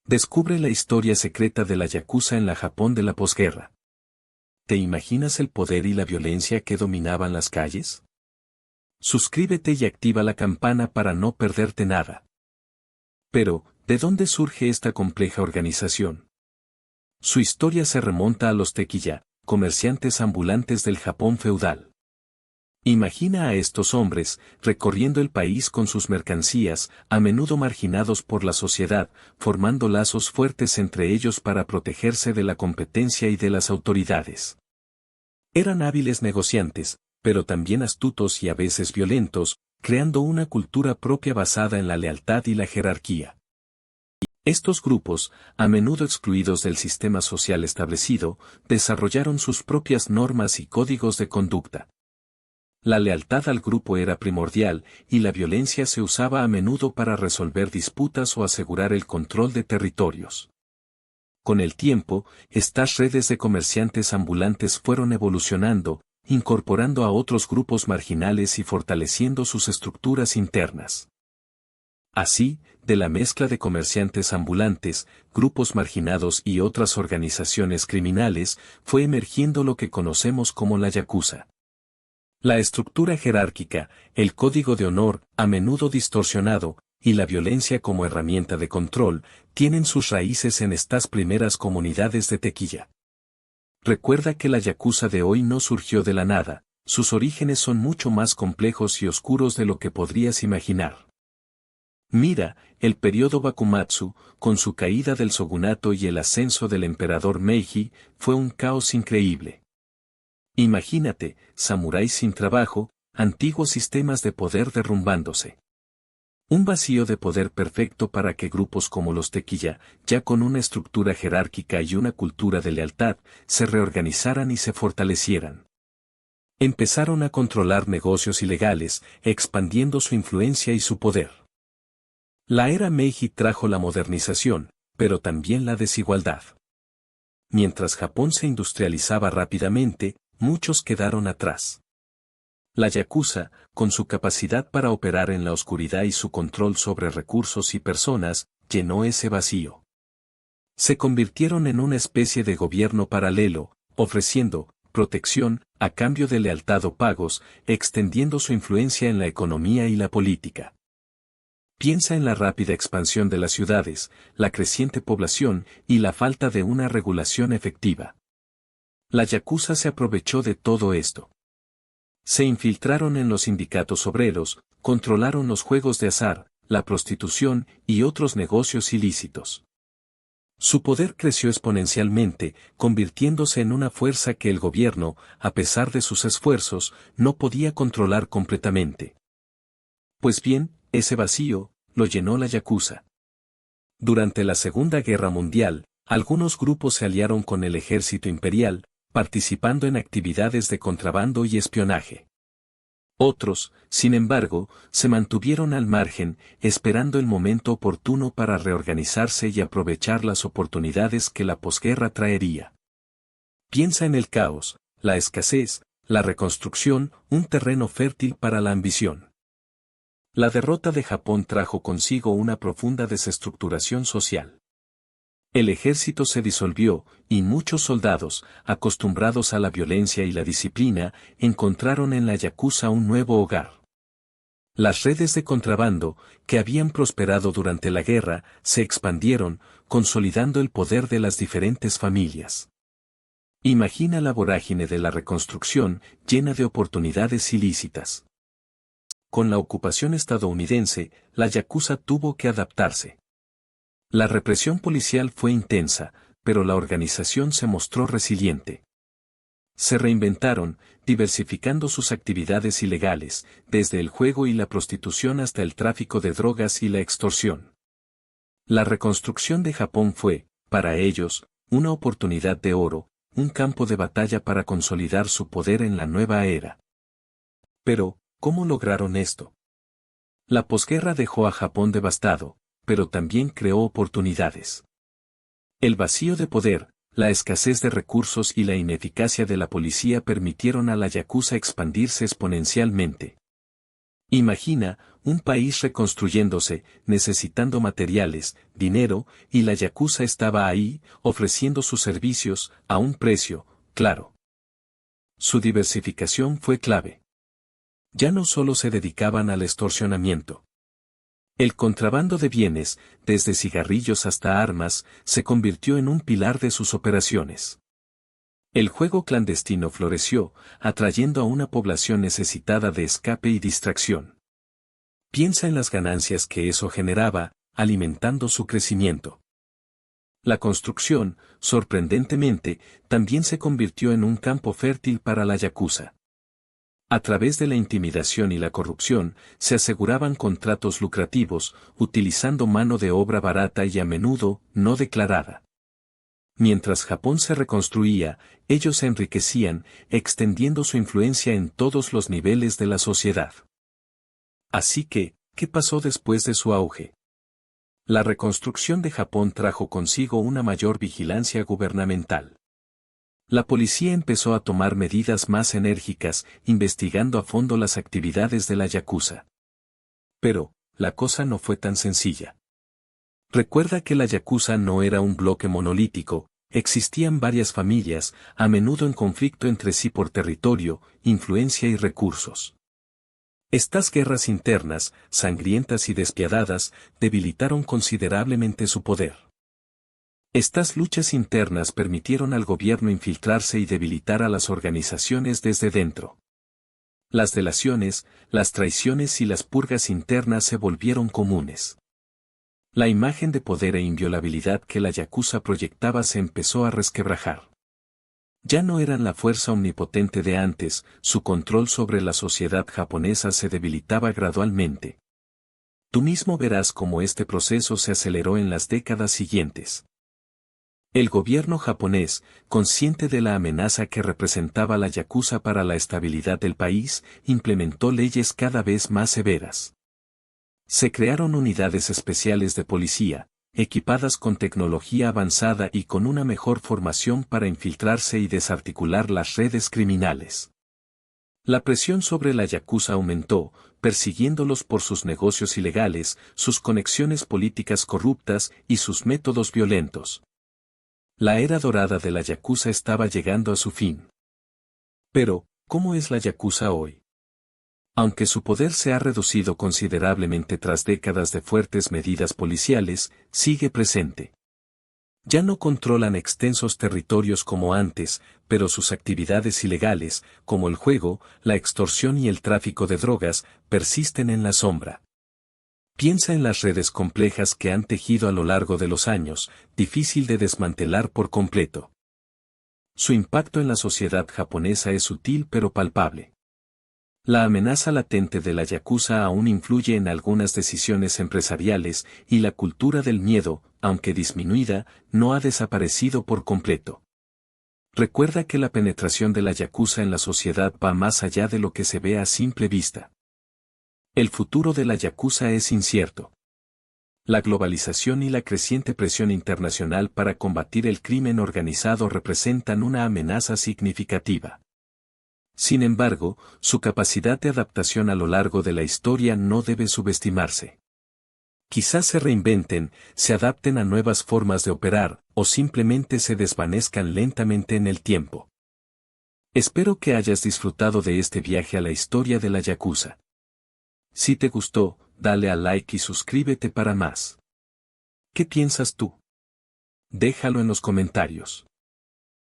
Descubre la historia secreta de la yakuza en la Japón de la posguerra. ¿Te imaginas el poder y la violencia que dominaban las calles? Suscríbete y activa la campana para no perderte nada. Pero, ¿de dónde surge esta compleja organización? Su historia se remonta a los tequiya, comerciantes ambulantes del Japón feudal. Imagina a estos hombres, recorriendo el país con sus mercancías, a menudo marginados por la sociedad, formando lazos fuertes entre ellos para protegerse de la competencia y de las autoridades. Eran hábiles negociantes, pero también astutos y a veces violentos, creando una cultura propia basada en la lealtad y la jerarquía. Estos grupos, a menudo excluidos del sistema social establecido, desarrollaron sus propias normas y códigos de conducta. La lealtad al grupo era primordial, y la violencia se usaba a menudo para resolver disputas o asegurar el control de territorios. Con el tiempo, estas redes de comerciantes ambulantes fueron evolucionando, incorporando a otros grupos marginales y fortaleciendo sus estructuras internas. Así, de la mezcla de comerciantes ambulantes, grupos marginados y otras organizaciones criminales, fue emergiendo lo que conocemos como la yakuza. La estructura jerárquica, el código de honor, a menudo distorsionado, y la violencia como herramienta de control, tienen sus raíces en estas primeras comunidades de tequila. Recuerda que la yakuza de hoy no surgió de la nada, sus orígenes son mucho más complejos y oscuros de lo que podrías imaginar. Mira, el periodo Bakumatsu, con su caída del shogunato y el ascenso del emperador Meiji, fue un caos increíble. Imagínate, samuráis sin trabajo, antiguos sistemas de poder derrumbándose. Un vacío de poder perfecto para que grupos como los tequila, ya con una estructura jerárquica y una cultura de lealtad, se reorganizaran y se fortalecieran. Empezaron a controlar negocios ilegales, expandiendo su influencia y su poder. La era Meiji trajo la modernización, pero también la desigualdad. Mientras Japón se industrializaba rápidamente, muchos quedaron atrás. La yakuza, con su capacidad para operar en la oscuridad y su control sobre recursos y personas, llenó ese vacío. Se convirtieron en una especie de gobierno paralelo, ofreciendo protección a cambio de lealtad o pagos, extendiendo su influencia en la economía y la política. Piensa en la rápida expansión de las ciudades, la creciente población y la falta de una regulación efectiva. La yakuza se aprovechó de todo esto. Se infiltraron en los sindicatos obreros, controlaron los juegos de azar, la prostitución y otros negocios ilícitos. Su poder creció exponencialmente, convirtiéndose en una fuerza que el gobierno, a pesar de sus esfuerzos, no podía controlar completamente. Pues bien, ese vacío lo llenó la yakuza. Durante la Segunda Guerra Mundial, algunos grupos se aliaron con el ejército imperial, participando en actividades de contrabando y espionaje. Otros, sin embargo, se mantuvieron al margen, esperando el momento oportuno para reorganizarse y aprovechar las oportunidades que la posguerra traería. Piensa en el caos, la escasez, la reconstrucción, un terreno fértil para la ambición. La derrota de Japón trajo consigo una profunda desestructuración social. El ejército se disolvió, y muchos soldados, acostumbrados a la violencia y la disciplina, encontraron en la yakuza un nuevo hogar. Las redes de contrabando, que habían prosperado durante la guerra, se expandieron, consolidando el poder de las diferentes familias. Imagina la vorágine de la reconstrucción, llena de oportunidades ilícitas. Con la ocupación estadounidense, la yakuza tuvo que adaptarse. La represión policial fue intensa, pero la organización se mostró resiliente. Se reinventaron, diversificando sus actividades ilegales, desde el juego y la prostitución hasta el tráfico de drogas y la extorsión. La reconstrucción de Japón fue, para ellos, una oportunidad de oro, un campo de batalla para consolidar su poder en la nueva era. Pero, ¿cómo lograron esto? La posguerra dejó a Japón devastado, pero también creó oportunidades. El vacío de poder, la escasez de recursos y la ineficacia de la policía permitieron a la yakuza expandirse exponencialmente. Imagina, un país reconstruyéndose, necesitando materiales, dinero, y la yakuza estaba ahí, ofreciendo sus servicios, a un precio, claro. Su diversificación fue clave. Ya no solo se dedicaban al extorsionamiento. El contrabando de bienes, desde cigarrillos hasta armas, se convirtió en un pilar de sus operaciones. El juego clandestino floreció, atrayendo a una población necesitada de escape y distracción. Piensa en las ganancias que eso generaba, alimentando su crecimiento. La construcción, sorprendentemente, también se convirtió en un campo fértil para la yakuza. A través de la intimidación y la corrupción, se aseguraban contratos lucrativos, utilizando mano de obra barata y a menudo no declarada. Mientras Japón se reconstruía, ellos se enriquecían, extendiendo su influencia en todos los niveles de la sociedad. Así que, ¿qué pasó después de su auge? La reconstrucción de Japón trajo consigo una mayor vigilancia gubernamental. La policía empezó a tomar medidas más enérgicas, investigando a fondo las actividades de la yakuza. Pero, la cosa no fue tan sencilla. Recuerda que la yakuza no era un bloque monolítico, existían varias familias, a menudo en conflicto entre sí por territorio, influencia y recursos. Estas guerras internas, sangrientas y despiadadas, debilitaron considerablemente su poder. Estas luchas internas permitieron al gobierno infiltrarse y debilitar a las organizaciones desde dentro. Las delaciones, las traiciones y las purgas internas se volvieron comunes. La imagen de poder e inviolabilidad que la yakuza proyectaba se empezó a resquebrajar. Ya no eran la fuerza omnipotente de antes, su control sobre la sociedad japonesa se debilitaba gradualmente. Tú mismo verás cómo este proceso se aceleró en las décadas siguientes. El gobierno japonés, consciente de la amenaza que representaba la yakuza para la estabilidad del país, implementó leyes cada vez más severas. Se crearon unidades especiales de policía, equipadas con tecnología avanzada y con una mejor formación para infiltrarse y desarticular las redes criminales. La presión sobre la yakuza aumentó, persiguiéndolos por sus negocios ilegales, sus conexiones políticas corruptas y sus métodos violentos. La era dorada de la yakuza estaba llegando a su fin. Pero, ¿cómo es la yakuza hoy? Aunque su poder se ha reducido considerablemente tras décadas de fuertes medidas policiales, sigue presente. Ya no controlan extensos territorios como antes, pero sus actividades ilegales, como el juego, la extorsión y el tráfico de drogas, persisten en la sombra. Piensa en las redes complejas que han tejido a lo largo de los años, difícil de desmantelar por completo. Su impacto en la sociedad japonesa es sutil pero palpable. La amenaza latente de la yakuza aún influye en algunas decisiones empresariales y la cultura del miedo, aunque disminuida, no ha desaparecido por completo. Recuerda que la penetración de la yakuza en la sociedad va más allá de lo que se ve a simple vista. El futuro de la yakuza es incierto. La globalización y la creciente presión internacional para combatir el crimen organizado representan una amenaza significativa. Sin embargo, su capacidad de adaptación a lo largo de la historia no debe subestimarse. Quizás se reinventen, se adapten a nuevas formas de operar, o simplemente se desvanezcan lentamente en el tiempo. Espero que hayas disfrutado de este viaje a la historia de la yakuza. Si te gustó, dale a like y suscríbete para más. ¿Qué piensas tú? Déjalo en los comentarios.